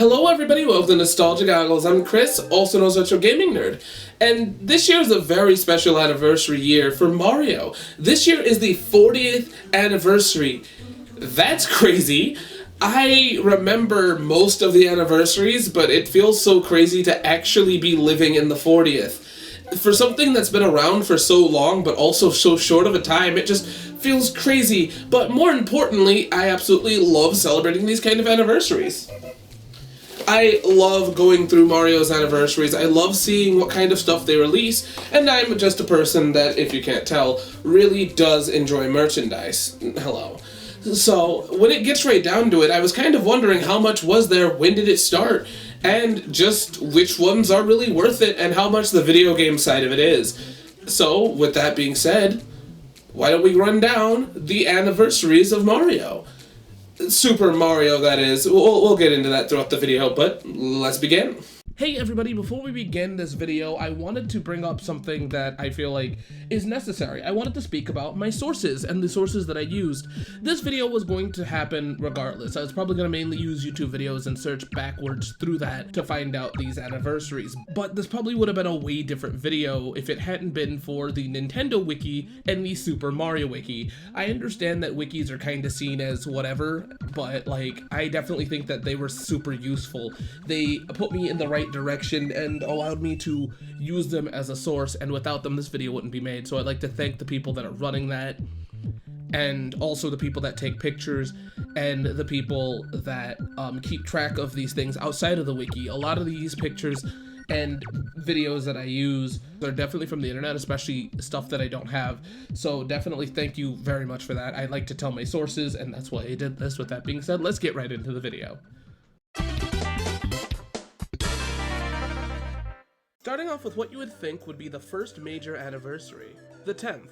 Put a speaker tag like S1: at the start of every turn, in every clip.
S1: Hello everybody, welcome to Nostalgia Goggles. I'm Chris, also known as Retro Gaming Nerd, and this year is a very special anniversary year for Mario. This year is the 40th anniversary. That's crazy. I remember most of the anniversaries, but it feels so crazy to actually be living in the 40th. For something that's been around for so long, but also so short of a time, it just feels crazy. But more importantly, I absolutely love celebrating these kind of anniversaries. I love going through Mario's anniversaries. I love seeing what kind of stuff they release, and I'm just a person that, if you can't tell, really does enjoy merchandise. Hello. So, when it gets right down to it, I was kind of wondering how much was there, when did it start, and just which ones are really worth it, and how much the video game side of it is. So, with that being said, why don't we run down the anniversaries of Mario? Super Mario, that is. We'll get into that throughout the video, but let's begin. Hey everybody, before we begin this video, I wanted to bring up something that I feel like is necessary. I wanted to speak about my sources and the sources that I used. This video was going to happen regardless. I was probably going to mainly use YouTube videos and search backwards through that to find out these anniversaries. But this probably would have been a way different video if it hadn't been for the Nintendo Wiki and the Super Mario Wiki. I understand that wikis are kind of seen as whatever, but like, I definitely think that they were super useful. They put me in the right direction and allowed me to use them as a source, and without them this video wouldn't be made. So I'd like to thank the people that are running that, and also the people that take pictures, and the people that keep track of these things outside of the wiki. A lot of these pictures and videos that I use are definitely from the internet, especially stuff that I don't have. So definitely thank you very much for that. I like to tell my sources, and that's why I did this. With that being said, let's get right into the video. Starting off with what you would think would be the first major anniversary, the 10th.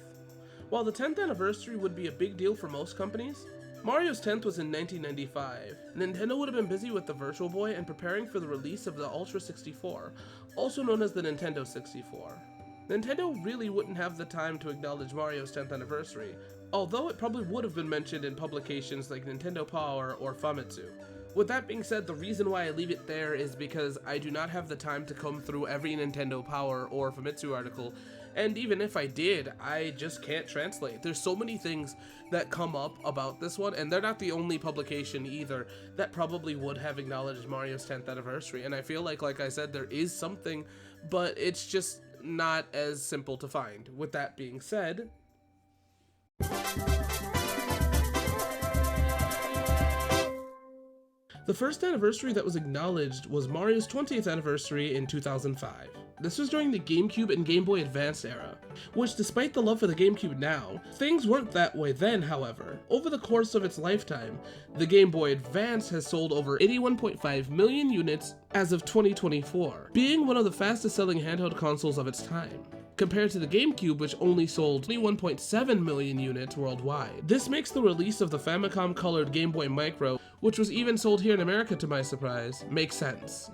S1: While the 10th anniversary would be a big deal for most companies, Mario's 10th was in 1995. Nintendo would have been busy with the Virtual Boy and preparing for the release of the Ultra 64, also known as the Nintendo 64. Nintendo really wouldn't have the time to acknowledge Mario's 10th anniversary, although it probably would have been mentioned in publications like Nintendo Power or Famitsu. With that being said, the reason why I leave it there is because I do not have the time to comb through every Nintendo Power or Famitsu article, and even if I did, I just can't translate. There's so many things that come up about this one, and they're not the only publication either that probably would have acknowledged Mario's 10th anniversary, and I feel like I said, there is something, but it's just not as simple to find. With that being said, the first anniversary that was acknowledged was Mario's 20th anniversary in 2005. This was during the GameCube and Game Boy Advance era, which, despite the love for the GameCube now, things weren't that way then. However, over the course of its lifetime, the Game Boy Advance has sold over 81.5 million units as of 2024, being one of the fastest selling handheld consoles of its time, compared to the GameCube, which only sold 21.7 million units worldwide. This makes the release of the Famicom colored Game Boy Micro, which was even sold here in America to my surprise, make sense.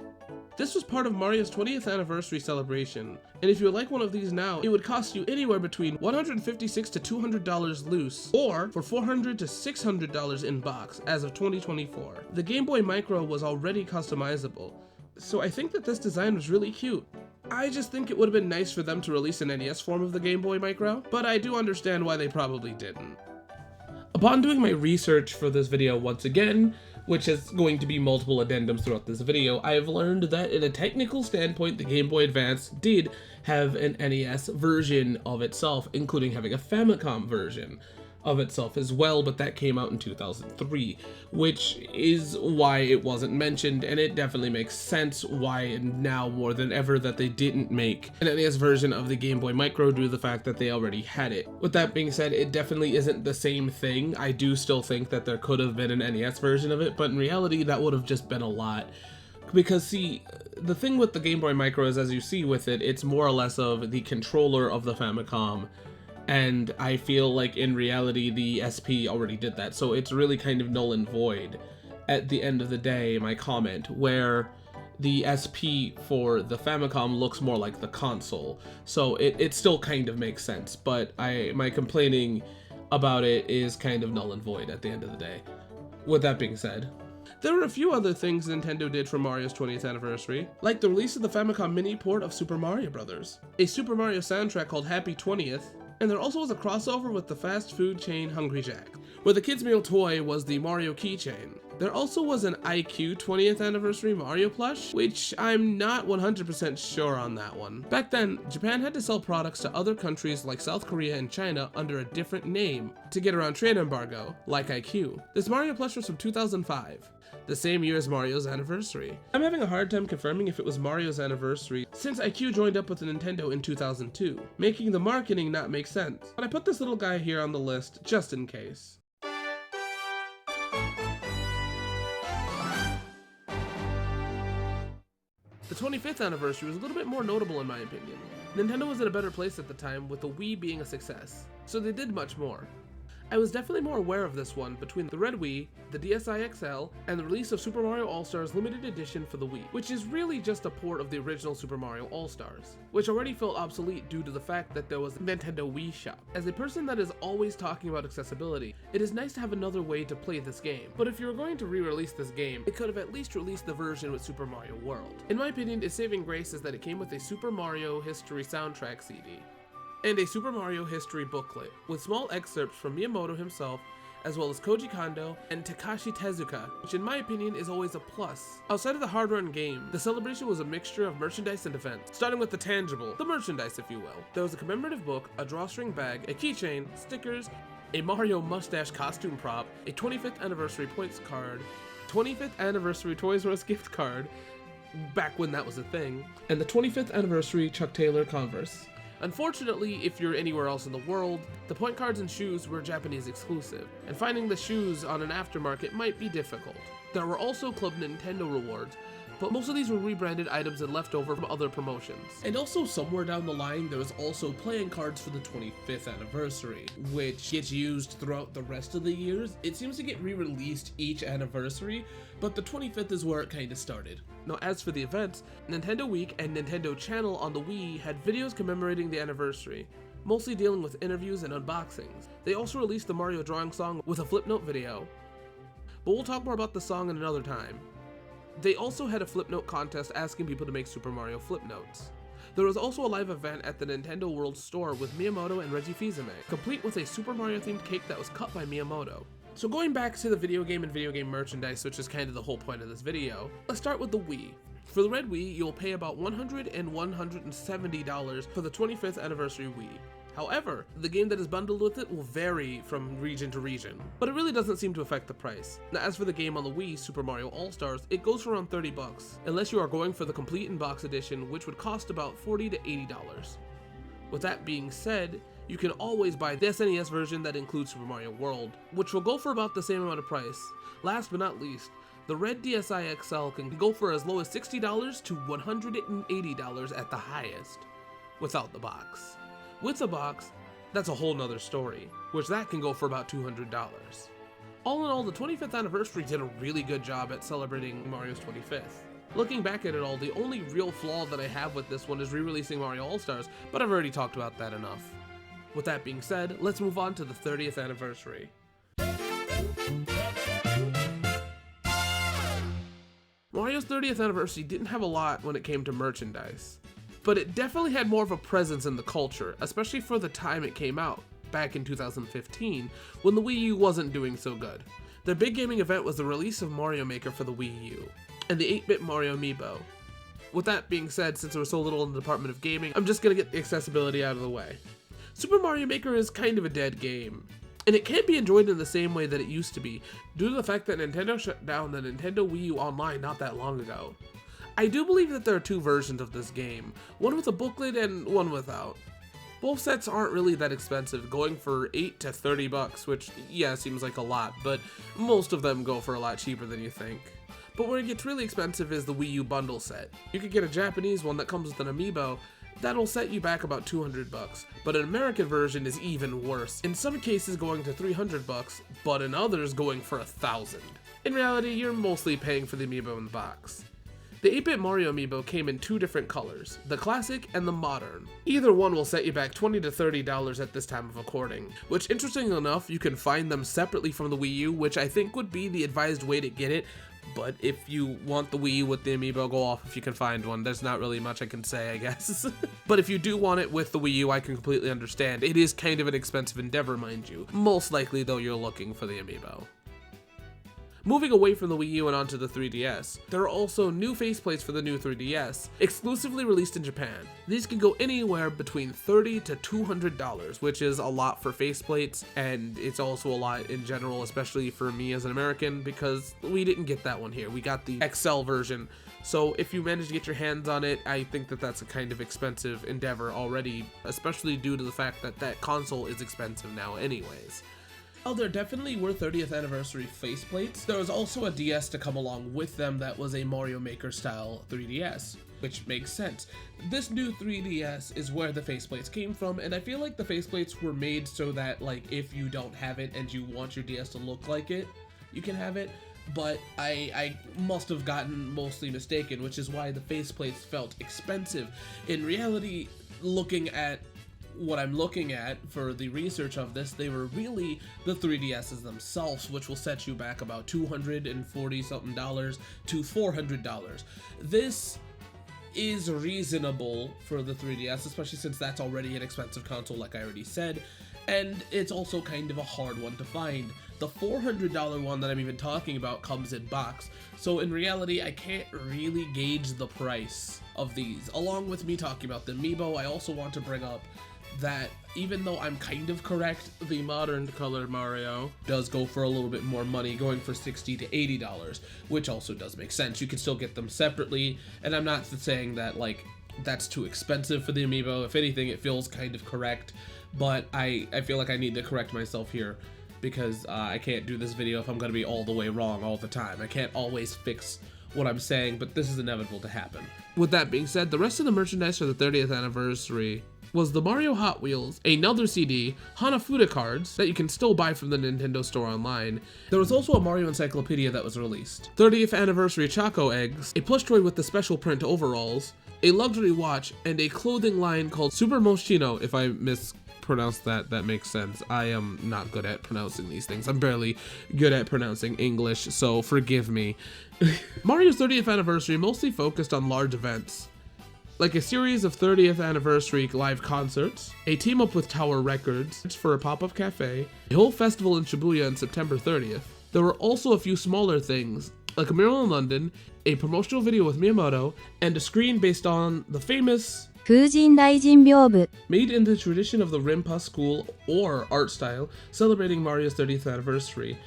S1: This was part of Mario's 20th anniversary celebration, and if you would like one of these now, it would cost you anywhere between $156 to $200 loose, or for $400 to $600 in box as of 2024. The Game Boy Micro was already customizable, so I think that this design was really cute. I just think it would have been nice for them to release an NES form of the Game Boy Micro, but I do understand why they probably didn't. Upon doing my research for this video once again, which is going to be multiple addendums throughout this video, I have learned that in a technical standpoint, the Game Boy Advance did have an NES version of itself, including having a Famicom version of itself as well, but that came out in 2003, which is why it wasn't mentioned, and it definitely makes sense why now more than ever that they didn't make an NES version of the Game Boy Micro due to the fact that they already had it. With that being said, it definitely isn't the same thing. I do still think that there could have been an NES version of it, but in reality that would have just been a lot. Because see, the thing with the Game Boy Micro is, as you see with it, it's more or less of the controller of the Famicom, and I feel like in reality the SP already did that, so it's really kind of null and void at the end of the day, my comment, where the SP for the Famicom looks more like the console, so it still kind of makes sense, but my complaining about it is kind of null and void at the end of the day. With that being said, There were a few other things Nintendo did for Mario's 20th anniversary, like the release of the Famicom Mini port of Super Mario Bros., a Super Mario soundtrack called Happy 20th, and there also was a crossover with the fast food chain Hungry Jack, where the kids' meal toy was the Mario keychain. There also was an IQ 20th anniversary Mario plush, which I'm not 100% sure on that one. Back then, Japan had to sell products to other countries like South Korea and China under a different name to get around trade embargo, like IQ. This Mario plush was from 2005, the same year as Mario's anniversary. I'm having a hard time confirming if it was Mario's anniversary since IQ joined up with Nintendo in 2002, making the marketing not make sense. But I put this little guy here on the list just in case. The 25th anniversary was a little bit more notable in my opinion. Nintendo was in a better place at the time with the Wii being a success, so they did much more. I was definitely more aware of this one between the Red Wii, the DSi XL, and the release of Super Mario All-Stars Limited Edition for the Wii, which is really just a port of the original Super Mario All-Stars, which already felt obsolete due to the fact that there was a Nintendo Wii Shop. As a person that is always talking about accessibility, it is nice to have another way to play this game, but if you were going to re-release this game, it could have at least released the version with Super Mario World. In my opinion, its saving grace is that it came with a Super Mario History soundtrack CD. And a Super Mario History booklet, with small excerpts from Miyamoto himself, as well as Koji Kondo and Takashi Tezuka, which in my opinion is always a plus. Outside of the hardware and game, the celebration was a mixture of merchandise and events, starting with the tangible, the merchandise if you will. There was a commemorative book, a drawstring bag, a keychain, stickers, a Mario mustache costume prop, a 25th anniversary points card, 25th anniversary Toys R Us gift card, back when that was a thing, and the 25th anniversary Chuck Taylor Converse. Unfortunately, if you're anywhere else in the world, the point cards and shoes were Japanese exclusive, and finding the shoes on an aftermarket might be difficult. There were also Club Nintendo rewards, but most of these were rebranded items and left over from other promotions. And also somewhere down the line, there was also playing cards for the 25th anniversary, which gets used throughout the rest of the years. It seems to get re-released each anniversary, but the 25th is where it kind of started. Now as for the events, Nintendo Week and Nintendo Channel on the Wii had videos commemorating the anniversary, mostly dealing with interviews and unboxings. They also released the Mario drawing song with a Flipnote video, but we'll talk more about the song in another time. They also had a Flipnote contest asking people to make Super Mario Flipnotes. There was also a live event at the Nintendo World Store with Miyamoto and Reggie Fils-Aimé, complete with a Super Mario themed cake that was cut by Miyamoto. So going back to the video game and video game merchandise, which is kind of the whole point of this video, let's start with the Wii. For the Red Wii, you'll pay about $100 and $170 for the 25th anniversary Wii. However, the game that is bundled with it will vary from region to region, but it really doesn't seem to affect the price. Now as for the game on the Wii, Super Mario All-Stars, it goes for around $30, unless you are going for the complete in-box edition, which would cost about $40 to $80. With that being said, you can always buy the SNES version that includes Super Mario World, which will go for about the same amount of price. Last but not least, the red DSi XL can go for as low as $60 to $180 at the highest, without the box. With the box, that's a whole nother story, which that can go for about $200. All in all, the 25th anniversary did a really good job at celebrating Mario's 25th. Looking back at it all, the only real flaw that I have with this one is re-releasing Mario All-Stars, but I've already talked about that enough. With that being said, let's move on to the 30th anniversary. Mario's 30th anniversary didn't have a lot when it came to merchandise, but it definitely had more of a presence in the culture, especially for the time it came out, back in 2015, when the Wii U wasn't doing so good. Their big gaming event was the release of Mario Maker for the Wii U, and the 8-bit Mario Amiibo. With that being said, since there was so little in the department of gaming, I'm just gonna get the accessibility out of the way. Super Mario Maker is kind of a dead game, and it can't be enjoyed in the same way that it used to be, due to the fact that Nintendo shut down the Nintendo Wii U Online not that long ago. I do believe that there are two versions of this game, one with a booklet and one without. Both sets aren't really that expensive, going for $8 to $30, which, yeah, seems like a lot, but most of them go for a lot cheaper than you think. But where it gets really expensive is the Wii U bundle set. You could get a Japanese one that comes with an amiibo, that'll set you back about $200, but an American version is even worse, in some cases going to $300, but in others going for $1,000. In reality, you're mostly paying for the amiibo in the box. The 8-bit Mario amiibo came in two different colors, the classic and the modern. Either one will set you back $20 to $30 at this time of recording, which interestingly enough, you can find them separately from the Wii U, which I think would be the advised way to get it, But if you want the Wii U with the amiibo, go off if you can find one. There's not really much I can say, I guess. But if you do want it with the Wii U, I can completely understand. It is kind of an expensive endeavor, mind you. Most likely, though, you're looking for the amiibo. Moving away from the Wii U and onto the 3DS, there are also new faceplates for the new 3DS, exclusively released in Japan. These can go anywhere between $30 to $200, which is a lot for faceplates, and it's also a lot in general, especially for me as an American, because we didn't get that one here. We got the XL version. So if you manage to get your hands on it, I think that that's a kind of expensive endeavor already, especially due to the fact that that console is expensive now anyways. Oh, there definitely were 30th anniversary faceplates. There was also a DS to come along with them that was a Mario Maker style 3DS, which makes sense. This new 3DS is where the faceplates came from, and I feel like the faceplates were made so that, like, if you don't have it and you want your DS to look like it, you can have it. But I must have gotten mostly mistaken, which is why the faceplates felt expensive. In reality, looking at what I'm looking at for the research of this, they were really the 3DSs themselves, which will set you back about $240 something to $400. This is reasonable for the 3DS, especially since that's already an expensive console, like I already said, and it's also kind of a hard one to find. The $400 one that I'm even talking about comes in box, so in reality, I can't really gauge the price of these. Along with me talking about the amiibo, I also want to bring up that even though I'm kind of correct, the modern color Mario does go for a little bit more money, going for $60 to $80, which also does make sense. You can still get them separately, and I'm not saying that, like, that's too expensive for the amiibo. If anything, it feels kind of correct, but I feel like I need to correct myself here, because I can't do this video if I'm going to be all the way wrong all the time. I can't always fix what I'm saying, but this is inevitable to happen. With that being said, the rest of the merchandise for the 30th anniversary was the Mario Hot Wheels, another CD, Hanafuda cards that you can still buy from the Nintendo store online. There was also a Mario Encyclopedia that was released, 30th anniversary Choco Eggs, a plush toy with the special print overalls, a luxury watch, and a clothing line called Super Moschino. If I mispronounced that, that makes sense. I am not good at pronouncing these things. I'm barely good at pronouncing English, so forgive me. Mario's 30th anniversary mostly focused on large events, like a series of 30th anniversary live concerts, a team up with Tower Records for a pop-up cafe, a whole festival in Shibuya on September 30th. There were also a few smaller things, like a mural in London, a promotional video with Miyamoto, and a screen based on the famous made in the tradition of the Rinpa school or art style, celebrating Mario's 30th anniversary,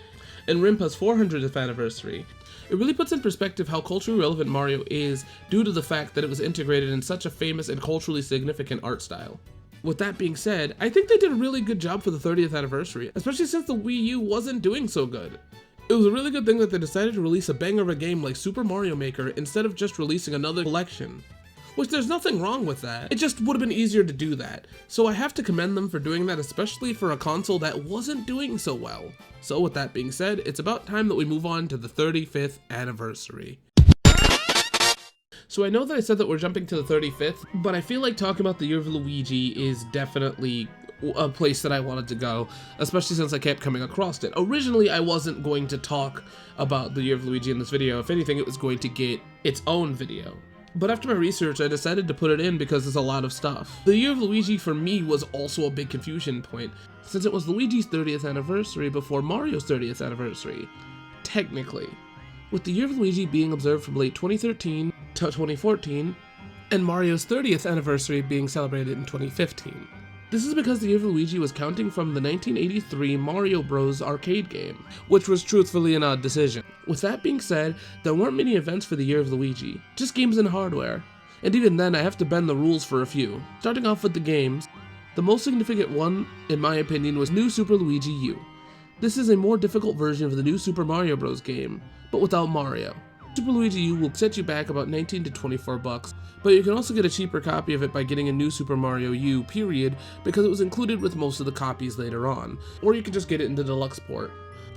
S1: and Rinpa's 400th anniversary. It really puts in perspective how culturally relevant Mario is due to the fact that it was integrated in such a famous and culturally significant art style. With that being said, I think they did a really good job for the 30th anniversary, especially since the Wii U wasn't doing so good. It was a really good thing that they decided to release a banger of a game like Super Mario Maker instead of just releasing another collection. Which there's nothing wrong with that, it just would have been easier to do that. So I have to commend them for doing that, especially for a console that wasn't doing so well. So with that being said, it's about time that we move on to the 35th anniversary. So I know that I said that we're jumping to the 35th, but I feel like talking about the Year of Luigi is definitely a place that I wanted to go, especially since I kept coming across it. Originally, I wasn't going to talk about the Year of Luigi in this video. If anything, it was going to get its own video. But after my research, I decided to put it in because there's a lot of stuff. The Year of Luigi for me was also a big confusion point, since it was Luigi's 30th anniversary before Mario's 30th anniversary, technically, with the Year of Luigi being observed from late 2013 to 2014, and Mario's 30th anniversary being celebrated in 2015. This is because the Year of Luigi was counting from the 1983 Mario Bros. Arcade game, which was truthfully an odd decision. With that being said, there weren't many events for the Year of Luigi, just games and hardware. And even then, I have to bend the rules for a few. Starting off with the games, the most significant one, in my opinion, was New Super Luigi U. This is a more difficult version of the new Super Mario Bros. Game, but without Mario. Super Luigi U will set you back about $19 to $24, but you can also get a cheaper copy of it by getting a New Super Mario U, period, because it was included with most of the copies later on, or you can just get it in the deluxe port.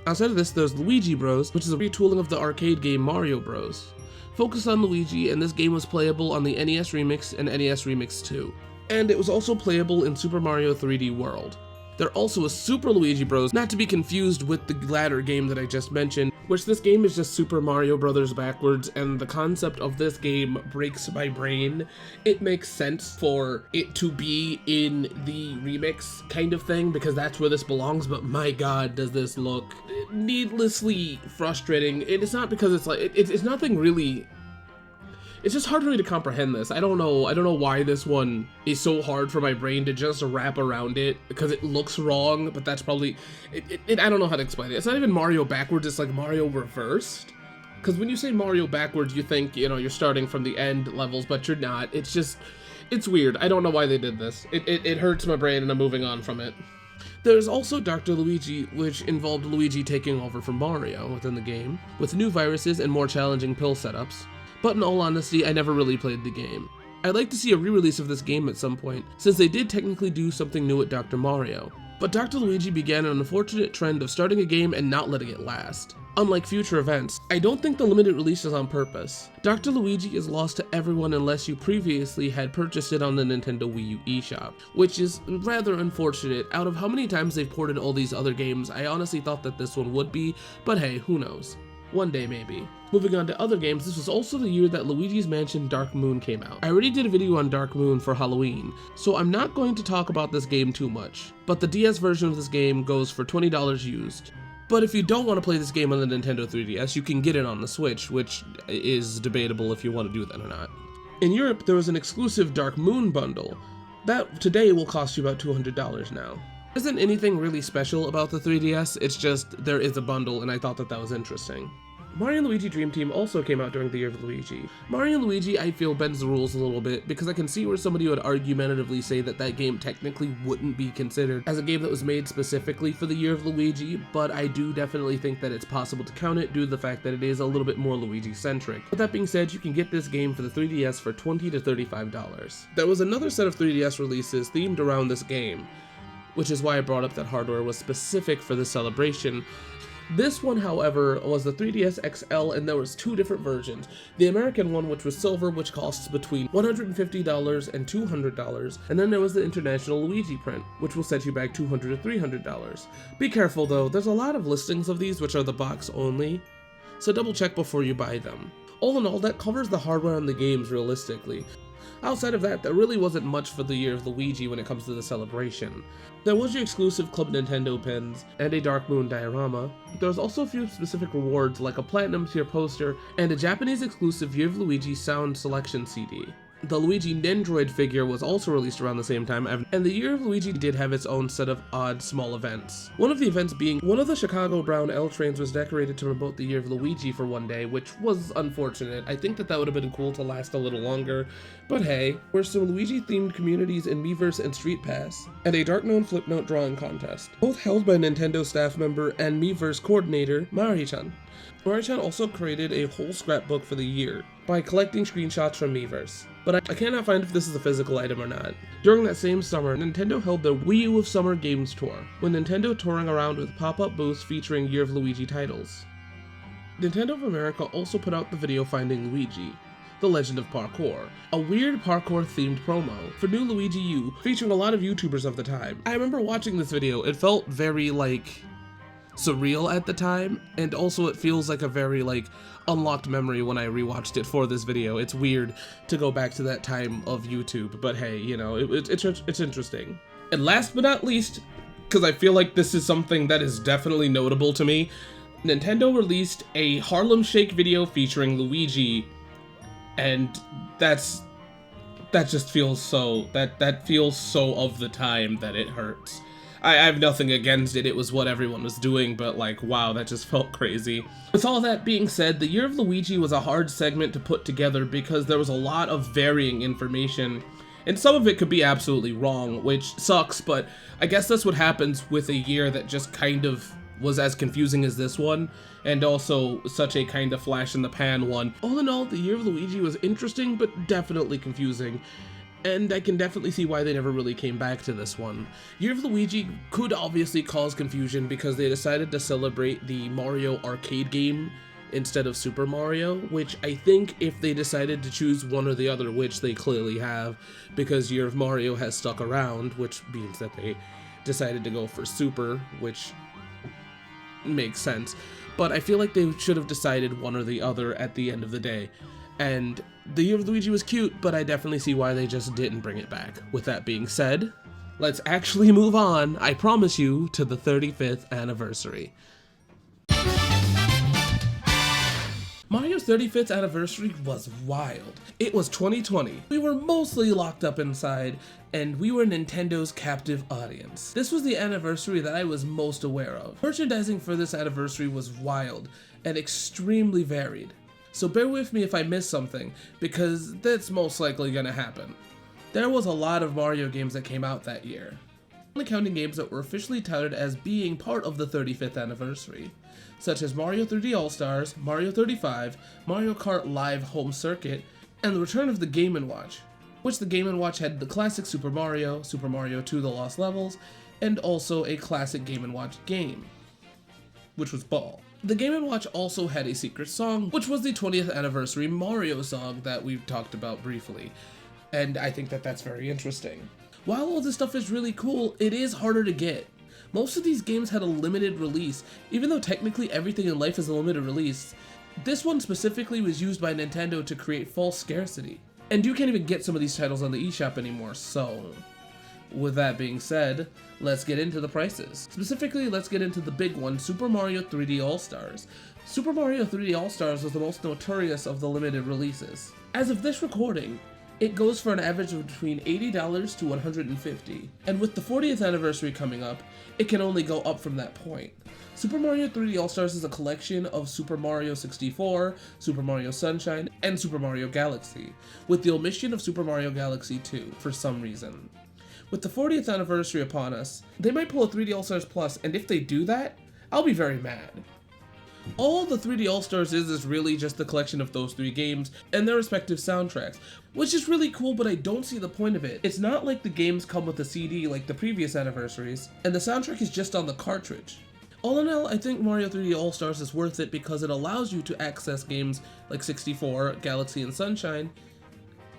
S1: Outside of this, there's Luigi Bros, which is a retooling of the arcade game Mario Bros. Focused on Luigi, and this game was playable on the NES Remix and NES Remix 2. And it was also playable in Super Mario 3D World. There also is Super Luigi Bros, not to be confused with the latter game that I just mentioned, which this game is just Super Mario Brothers backwards, and the concept of this game breaks my brain. It makes sense for it to be in the remix kind of thing, because that's where this belongs, but my god, does this look needlessly frustrating. It is not because it's like, it's nothing really. It's just hard for me to comprehend this. I don't know why this one is so hard for my brain to just wrap around it, because it looks wrong, but that's probably, I don't know how to explain it. It's not even Mario backwards, it's like Mario reversed. Because when you say Mario backwards, you think, you know, you're starting from the end levels, but you're not. It's just, it's weird. I don't know why they did this. It hurts my brain and I'm moving on from it. There's also Dr. Luigi, which involved Luigi taking over from Mario within the game, with new viruses and more challenging pill setups. But in all honesty, I never really played the game. I'd like to see a re-release of this game at some point, since they did technically do something new with Dr. Mario. But Dr. Luigi began an unfortunate trend of starting a game and not letting it last. Unlike future events, I don't think the limited release is on purpose. Dr. Luigi is lost to everyone unless you previously had purchased it on the Nintendo Wii U eShop, which is rather unfortunate. Out of how many times they've ported all these other games, I honestly thought that this one would be, but hey, who knows. One day maybe. Moving on to other games, this was also the year that Luigi's Mansion Dark Moon came out. I already did a video on Dark Moon for Halloween, so I'm not going to talk about this game too much, but the DS version of this game goes for $20 used. But if you don't want to play this game on the Nintendo 3DS, you can get it on the Switch, which is debatable if you want to do that or not. In Europe, there was an exclusive Dark Moon bundle. That today will cost you about $200 now. There isn't anything really special about the 3DS, it's just there is a bundle and I thought that that was interesting. Mario & Luigi Dream Team also came out during the year of Luigi. Mario & Luigi, I feel, bends the rules a little bit, because I can see where somebody would argumentatively say that that game technically wouldn't be considered as a game that was made specifically for the year of Luigi, but I do definitely think that it's possible to count it due to the fact that it is a little bit more Luigi-centric. With that being said, you can get this game for the 3DS for $20 to $35. There was another set of 3DS releases themed around this game, which is why I brought up that hardware was specific for this celebration. This one, however, was the 3DS XL, and there was two different versions. The American one, which was silver, which costs between $150 and $200, and then there was the international Luigi print, which will set you back $200 to $300. Be careful though, there's a lot of listings of these which are the box only, so double check before you buy them. All in all, that covers the hardware on the games realistically. Outside of that, there really wasn't much for the year of Luigi when it comes to the celebration. There was your exclusive Club Nintendo pins, and a Dark Moon diorama. There was also a few specific rewards like a Platinum tier poster, and a Japanese exclusive Year of Luigi sound selection CD. The Luigi Nendroid figure was also released around the same time, and the Year of Luigi did have its own set of odd, small events. One of the events being, one of the Chicago Brown L trains was decorated to promote the Year of Luigi for one day, which was unfortunate. I think that that would have been cool to last a little longer, but hey, there's some Luigi-themed communities in Miiverse and Street Pass, and a Dark Moon Flip Note drawing contest, both held by Nintendo staff member and Miiverse coordinator, Mari-chan. Mari-chan also created a whole scrapbook for the year by collecting screenshots from Miiverse, but I cannot find if this is a physical item or not. During that same summer, Nintendo held their Wii U of Summer Games Tour, with Nintendo touring around with pop-up booths featuring Year of Luigi titles. Nintendo of America also put out the video Finding Luigi, The Legend of Parkour, a weird parkour-themed promo for new Luigi U, featuring a lot of YouTubers of the time. I remember watching this video, it felt very, surreal at the time, and also it feels like a very, unlocked memory when I rewatched it for this video. It's weird to go back to that time of YouTube, but hey, you know, it's interesting. And last but not least, because I feel like this is something that is definitely notable to me, Nintendo released a Harlem Shake video featuring Luigi, and that just feels so, that feels so of the time that it hurts. I have nothing against it, it was what everyone was doing, but wow, that just felt crazy. With all that being said, the Year of Luigi was a hard segment to put together because there was a lot of varying information, and some of it could be absolutely wrong, which sucks, but I guess that's what happens with a year that just kind of was as confusing as this one, and also such a kind of flash in the pan one. All in all, the Year of Luigi was interesting, but definitely confusing. And I can definitely see why they never really came back to this one. Year of Luigi could obviously cause confusion because they decided to celebrate the Mario arcade game instead of Super Mario, which I think if they decided to choose one or the other, which they clearly have, because Year of Mario has stuck around, which means that they decided to go for Super, which makes sense. But I feel like they should have decided one or the other at the end of the day. And the Year of Luigi was cute, but I definitely see why they just didn't bring it back. With that being said, let's actually move on, I promise you, to the 35th anniversary. Mario's 35th anniversary was wild. It was 2020. We were mostly locked up inside, and we were Nintendo's captive audience. This was the anniversary that I was most aware of. Merchandising for this anniversary was wild and extremely varied. So bear with me if I miss something, because that's most likely gonna happen. There was a lot of Mario games that came out that year, only counting games that were officially touted as being part of the 35th anniversary, such as Mario 3D All-Stars, Mario 35, Mario Kart Live Home Circuit, and the return of the Game & Watch, which the Game & Watch had the classic Super Mario 2 The Lost Levels, and also a classic Game & Watch game, which was Ball. The Game & Watch also had a secret song, which was the 20th anniversary Mario song that we've talked about briefly, and I think that that's very interesting. While all this stuff is really cool, it is harder to get. Most of these games had a limited release, even though technically everything in life is a limited release. This one specifically was used by Nintendo to create false scarcity. And you can't even get some of these titles on the eShop anymore, so... With that being said, let's get into the prices. Specifically, let's get into the big one, Super Mario 3D All-Stars. Super Mario 3D All-Stars was the most notorious of the limited releases. As of this recording, it goes for an average of between $80 to $150, and with the 40th anniversary coming up, it can only go up from that point. Super Mario 3D All-Stars is a collection of Super Mario 64, Super Mario Sunshine, and Super Mario Galaxy, with the omission of Super Mario Galaxy 2 for some reason. With the 40th anniversary upon us, they might pull a 3D All-Stars Plus, and if they do that, I'll be very mad. All the 3D All-Stars is really just the collection of those 3 games and their respective soundtracks, which is really cool, but I don't see the point of it. It's not like the games come with a CD like the previous anniversaries, and the soundtrack is just on the cartridge. All in all, I think Mario 3D All-Stars is worth it because it allows you to access games like 64, Galaxy, and Sunshine,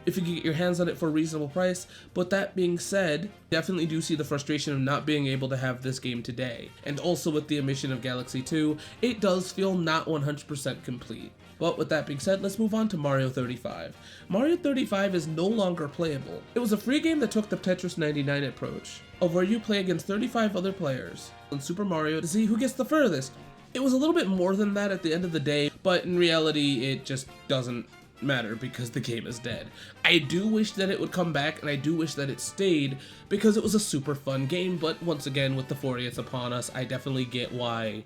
S1: if you can get your hands on it for a reasonable price. But that being said, definitely do see the frustration of not being able to have this game today. And also with the omission of Galaxy 2, it does feel not 100% complete. But with that being said, let's move on to Mario 35. Mario 35 is no longer playable. It was a free game that took the Tetris 99 approach, of where you play against 35 other players in Super Mario to see who gets the furthest. It was a little bit more than that at the end of the day, but in reality it just doesn't matter because the game is dead. I do wish that it would come back, and I do wish that it stayed because it was a super fun game, but once again, with the 40th upon us, I definitely get why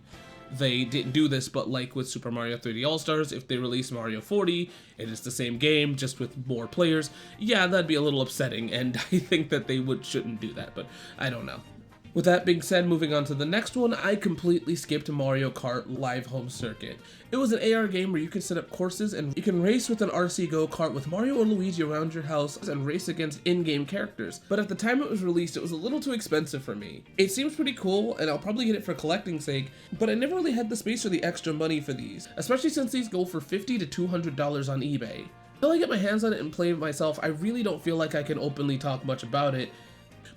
S1: they didn't do this. But like with Super Mario 3D All-Stars, if they release Mario 40 and it's the same game just with more players, yeah, that'd be a little upsetting, and I think that they shouldn't do that, but I don't know. With that being said, moving on to the next one, I completely skipped Mario Kart Live Home Circuit. It was an AR game where you can set up courses and you can race with an RC go-kart with Mario or Luigi around your house and race against in-game characters. But at the time it was released, it was a little too expensive for me. It seems pretty cool, and I'll probably get it for collecting's sake, but I never really had the space or the extra money for these, especially since these go for $50 to $200 on eBay. Until I get my hands on it and play it myself, I really don't feel like I can openly talk much about it.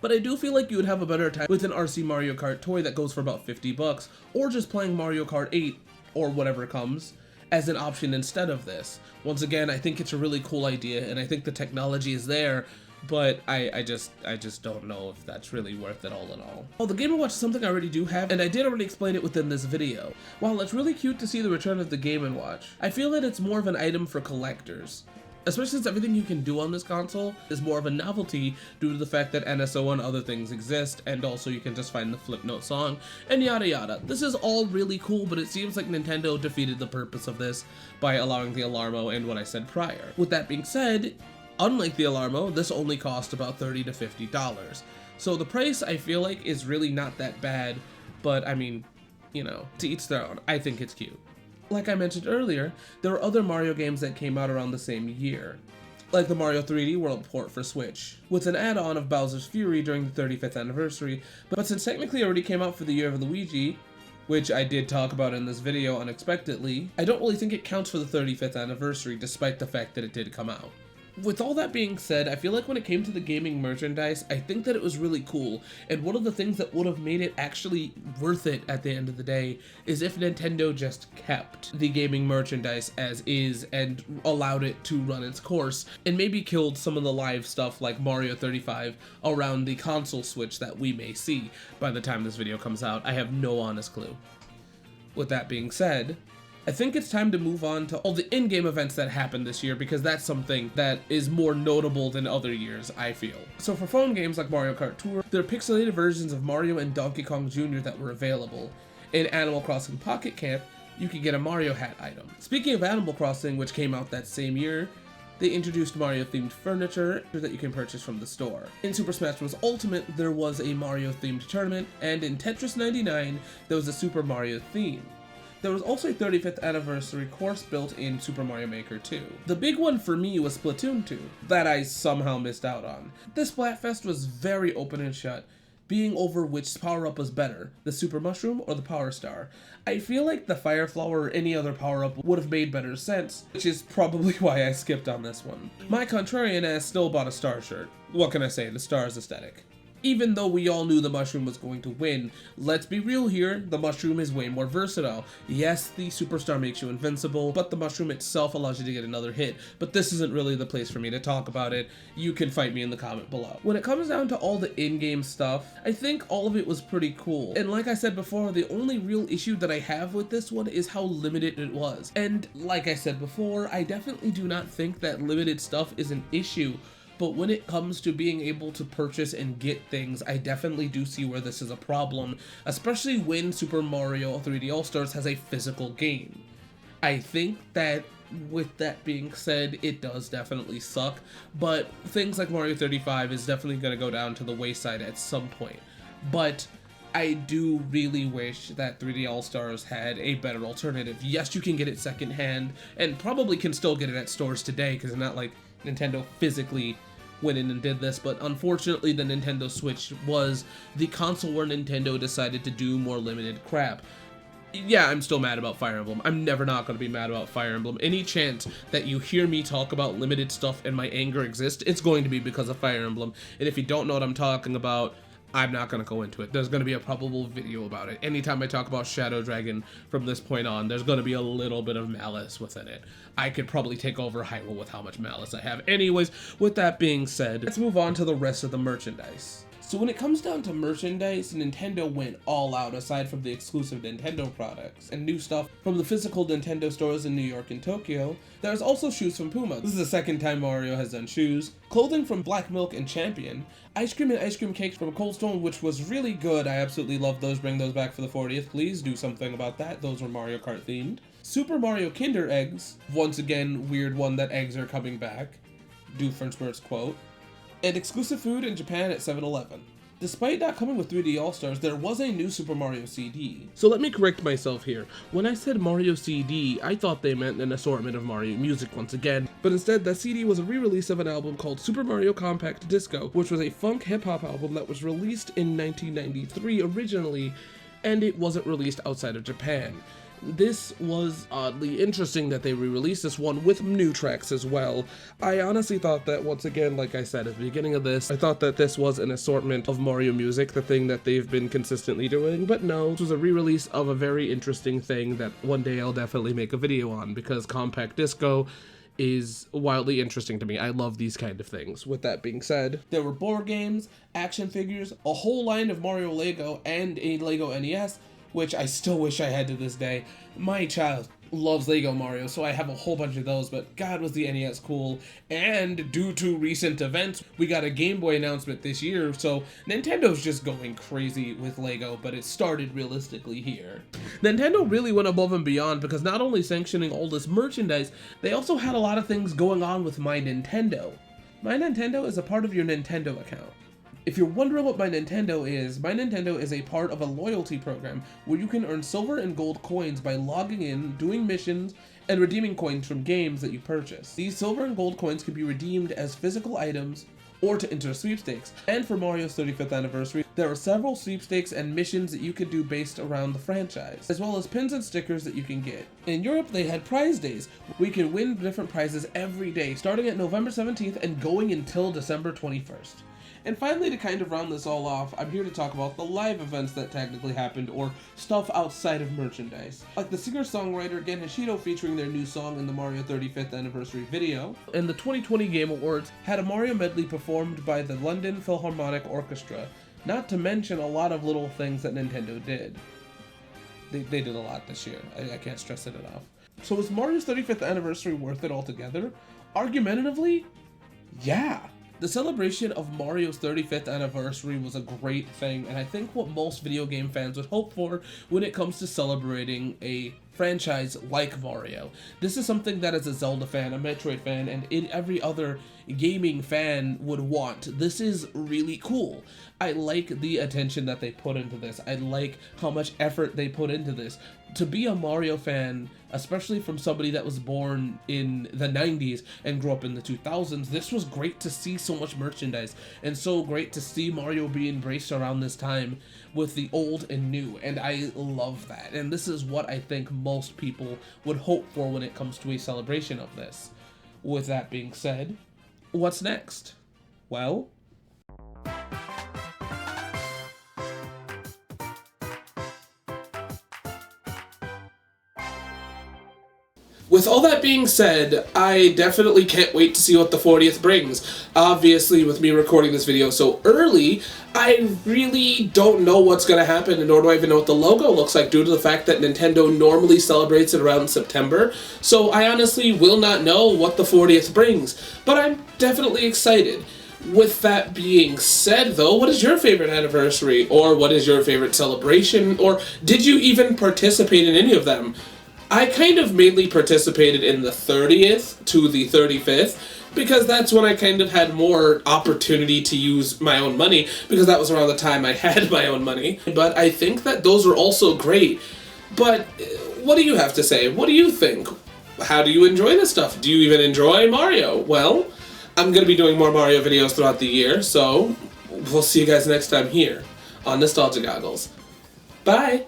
S1: But I do feel like you would have a better time with an RC Mario Kart toy that goes for about $50, or just playing Mario Kart 8, or whatever comes, as an option instead of this. Once again, I think it's a really cool idea, and I think the technology is there, but I just don't know if that's really worth it all in all. Well, the Game & Watch is something I already do have, and I did already explain it within this video. While it's really cute to see the return of the Game & Watch, I feel that it's more of an item for collectors. Especially since everything you can do on this console is more of a novelty due to the fact that NSO and other things exist, and also you can just find the Flipnote song, and yada yada. This is all really cool, but it seems like Nintendo defeated the purpose of this by allowing the Alarmo and what I said prior. With that being said, unlike the Alarmo, this only cost about $30 to $50. So the price, I feel like, is really not that bad, but I mean, you know, to each their own. I think it's cute. Like I mentioned earlier, there were other Mario games that came out around the same year, like the Mario 3D World port for Switch, with an add-on of Bowser's Fury during the 35th anniversary, but since technically it already came out for the Year of Luigi, which I did talk about in this video unexpectedly, I don't really think it counts for the 35th anniversary despite the fact that it did come out. With all that being said, I feel like when it came to the gaming merchandise, I think that it was really cool, and one of the things that would have made it actually worth it at the end of the day is if Nintendo just kept the gaming merchandise as is and allowed it to run its course, and maybe killed some of the live stuff like Mario 35 around the console switch that we may see by the time this video comes out. I have no honest clue. With that being said, I think it's time to move on to all the in-game events that happened this year, because that's something that is more notable than other years, I feel. So for phone games like Mario Kart Tour, there are pixelated versions of Mario and Donkey Kong Jr. that were available. In Animal Crossing Pocket Camp, you could get a Mario hat item. Speaking of Animal Crossing, which came out that same year, they introduced Mario-themed furniture that you can purchase from the store. In Super Smash Bros. Ultimate, there was a Mario-themed tournament, and in Tetris 99, there was a Super Mario theme. There was also a 35th anniversary course built in Super Mario Maker 2. The big one for me was Splatoon 2, that I somehow missed out on. This Splatfest was very open and shut, being over which power-up was better, the Super Mushroom or the Power Star. I feel like the Fire Flower or any other power-up would have made better sense, which is probably why I skipped on this one. My contrarian ass still bought a Star shirt. What can I say, the Star is aesthetic. Even though we all knew the Mushroom was going to win, let's be real here, the Mushroom is way more versatile. Yes, the Superstar makes you invincible, but the Mushroom itself allows you to get another hit. But this isn't really the place for me to talk about it. You can fight me in the comment below. When it comes down to all the in-game stuff, I think all of it was pretty cool. And like I said before, the only real issue that I have with this one is how limited it was. And like I said before, I definitely do not think that limited stuff is an issue. But when it comes to being able to purchase and get things, I definitely do see where this is a problem, especially when Super Mario 3D All-Stars has a physical game. I think that with that being said, it does definitely suck, but things like Mario 35 is definitely going to go down to the wayside at some point. But I do really wish that 3D All-Stars had a better alternative. Yes, you can get it secondhand, and probably can still get it at stores today, because it's not like Nintendo physically went in and did this, but unfortunately the Nintendo Switch was the console where Nintendo decided to do more limited crap. Yeah, I'm still mad about Fire Emblem. I'm never not going to be mad about Fire Emblem. Any chance that you hear me talk about limited stuff and my anger exists, it's going to be because of Fire Emblem. And if you don't know what I'm talking about, I'm not going to go into it. There's going to be a probable video about it. Anytime I talk about Shadow Dragon from this point on, there's going to be a little bit of malice within it. I could probably take over Hyrule with how much malice I have. Anyways, with that being said, let's move on to the rest of the merchandise. So when it comes down to merchandise, Nintendo went all out aside from the exclusive Nintendo products and new stuff from the physical Nintendo stores in New York and Tokyo. There's also shoes from Puma. This is the second time Mario has done shoes. Clothing from Black Milk and Champion. Ice cream and ice cream cakes from Cold Stone, which was really good. I absolutely love those. Bring those back for the 40th. Please do something about that. Those were Mario Kart themed. Super Mario Kinder Eggs. Once again, weird one that eggs are coming back. Doofenshmirtz quote. And exclusive food in Japan at 7-Eleven. Despite not coming with 3D All-Stars, there was a new Super Mario CD. So let me correct myself here. When I said Mario CD, I thought they meant an assortment of Mario music once again, but instead that CD was a re-release of an album called Super Mario Compact Disco, which was a funk hip-hop album that was released in 1993 originally, and it wasn't released outside of Japan. This was oddly interesting that they re-released this one with new tracks as well. I honestly thought that, once again, like I said at the beginning of this, I thought that this was an assortment of Mario music, the thing that they've been consistently doing, but no, this was a re-release of a very interesting thing that one day I'll definitely make a video on, because Compact Disco is wildly interesting to me. I love these kind of things. With that being said, there were board games, action figures, a whole line of Mario Lego, and a Lego NES, which I still wish I had to this day. My child loves Lego Mario, so I have a whole bunch of those, but God was the NES cool. And due to recent events, we got a Game Boy announcement this year, so Nintendo's just going crazy with Lego, but it started realistically here. Nintendo really went above and beyond, because not only sanctioning all this merchandise, they also had a lot of things going on with My Nintendo. My Nintendo is a part of your Nintendo account. If you're wondering what My Nintendo is a part of a loyalty program where you can earn silver and gold coins by logging in, doing missions, and redeeming coins from games that you purchase. These silver and gold coins can be redeemed as physical items or to enter sweepstakes. And for Mario's 35th anniversary, there are several sweepstakes and missions that you could do based around the franchise, as well as pins and stickers that you can get. In Europe, they had prize days. We could win different prizes every day, starting at November 17th and going until December 21st. And finally, to kind of round this all off, I'm here to talk about the live events that technically happened, or stuff outside of merchandise. Like the singer-songwriter Gen Hashiro featuring their new song in the Mario 35th anniversary video, and the 2020 Game Awards had a Mario medley performed by the London Philharmonic Orchestra, not to mention a lot of little things that Nintendo did. They did a lot this year, I can't stress it enough. So was Mario's 35th anniversary worth it altogether? Argumentatively, yeah. The celebration of Mario's 35th anniversary was a great thing, and I think what most video game fans would hope for when it comes to celebrating a franchise like Mario. This is something that as a Zelda fan, a Metroid fan, and every other gaming fan would want. This is really cool. I like the attention that they put into this. I like how much effort they put into this. To be a Mario fan, especially from somebody that was born in the 90s and grew up in the 2000s, this was great to see so much merchandise, and so great to see Mario be embraced around this time with the old and new, and I love that. And this is what I think most people would hope for when it comes to a celebration of this. With that being said, what's next? Well, with all that being said, I definitely can't wait to see what the 40th brings. Obviously, with me recording this video so early, I really don't know what's going to happen, nor do I even know what the logo looks like due to the fact that Nintendo normally celebrates it around September. So I honestly will not know what the 40th brings, but I'm definitely excited. With that being said, though, what is your favorite anniversary? Or what is your favorite celebration? Or did you even participate in any of them? I kind of mainly participated in the 30th to the 35th, because that's when I kind of had more opportunity to use my own money, because that was around the time I had my own money. But I think that those were also great. But what do you have to say? What do you think? How do you enjoy this stuff? Do you even enjoy Mario? Well, I'm going to be doing more Mario videos throughout the year, so we'll see you guys next time here on Nostalgia Goggles. Bye!